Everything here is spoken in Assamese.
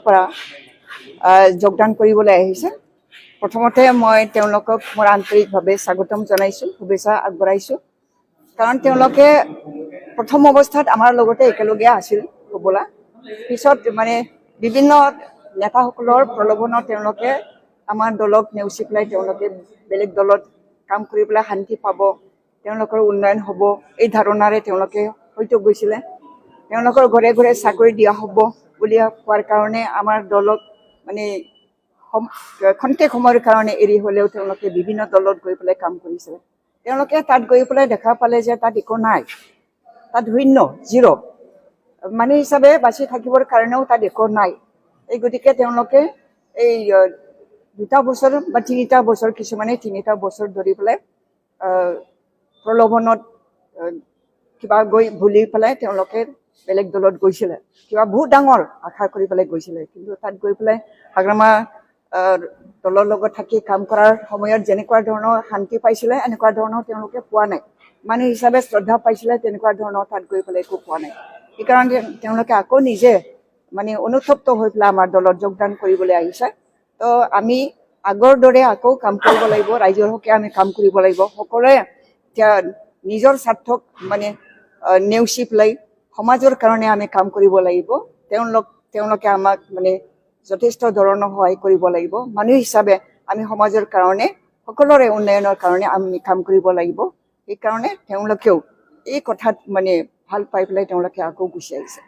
পৰা যোগদান কৰিবলৈ আহিছে। প্ৰথমতে মই তেওঁলোকক মোৰ আন্তৰিকভাৱে স্বাগতম জনাইছোঁ, শুভেচ্ছা আগবঢ়াইছোঁ। কাৰণ তেওঁলোকে প্ৰথম অৱস্থাত আমাৰ লগতে একেলগে আছিল হ'বলা। পিছত মানে বিভিন্ন নেতাসকলৰ প্ৰলোভনত তেওঁলোকে আমাৰ দলক নেওচি পেলাই তেওঁলোকে বেলেগ দলত কাম কৰি পেলাই শান্তি পাব, তেওঁলোকৰ উন্নয়ন হ'ব, এই ধাৰণাৰে তেওঁলোকে হয়তো গৈছিলে। তেওঁলোকৰ ঘৰে ঘৰে চাকৰি দিয়া হ'ব বুলি কোৱাৰ কাৰণে আমাৰ দলক মানে খন্তেক সময়ৰ কাৰণে এৰি হ'লেও তেওঁলোকে বিভিন্ন দলত গৈ পেলাই কাম কৰিছিলে। তেওঁলোকে তাত গৈ পেলাই দেখা পালে যে তাত একো নাই, তাত শূন্য, জিৰ'। মানুহ হিচাপে বাচি থাকিবৰ কাৰণেও তাত একো নাই। এই গতিকে তেওঁলোকে এই 2টা বছৰ বা 3টা বছৰ, কিছুমানে 3টা বছৰ ধৰি পেলাই প্ৰলোভনত কিবা গৈ ভুলি পেলাই তেওঁলোকে বেলেগ দলত গৈছিলে, কিবা বহুত ডাঙৰ আশা কৰি পেলাই গৈছিলে। কিন্তু তাত গৈ পেলাই হাগ্ৰামা দলৰ লগত থাকি কাম কৰাৰ সময়ত যেনেকুৱা ধৰণৰ শান্তি পাইছিলে এনেকুৱা ধৰণৰ তেওঁলোকে পোৱা নাই। মানুহ হিচাপে শ্ৰদ্ধা পাইছিলে, তেনেকুৱা ধৰণৰ তাত গৈ পেলাই একো পোৱা নাই। সেইকাৰণে তেওঁলোকে আকৌ নিজে মানে অনুতপ্ত হৈ পেলাই আমাৰ দলত যোগদান কৰিবলৈ আহিছে। তো আমি আগৰ দৰে আকৌ কাম কৰিব লাগিব, ৰাইজৰ হকে আমি কাম কৰিব লাগিব। সকলোৱে এতিয়া নিজৰ স্বাৰ্থক মানে নেওচি পেলাই সমাজৰ কাৰণে আমি কাম কৰিব লাগিব। তেওঁলোকে আমাক মানে যথেষ্ট ধৰণৰ সহায় কৰিব লাগিব। মানুহ হিচাপে আমি সমাজৰ কাৰণে সকলোৰে উন্নয়নৰ কাৰণে আমি কাম কৰিব লাগিব। সেইকাৰণে তেওঁলোকেও এই কথাত মানে ভাল পাই পেলাই তেওঁলোকে আকৌ গুচি আহিছে।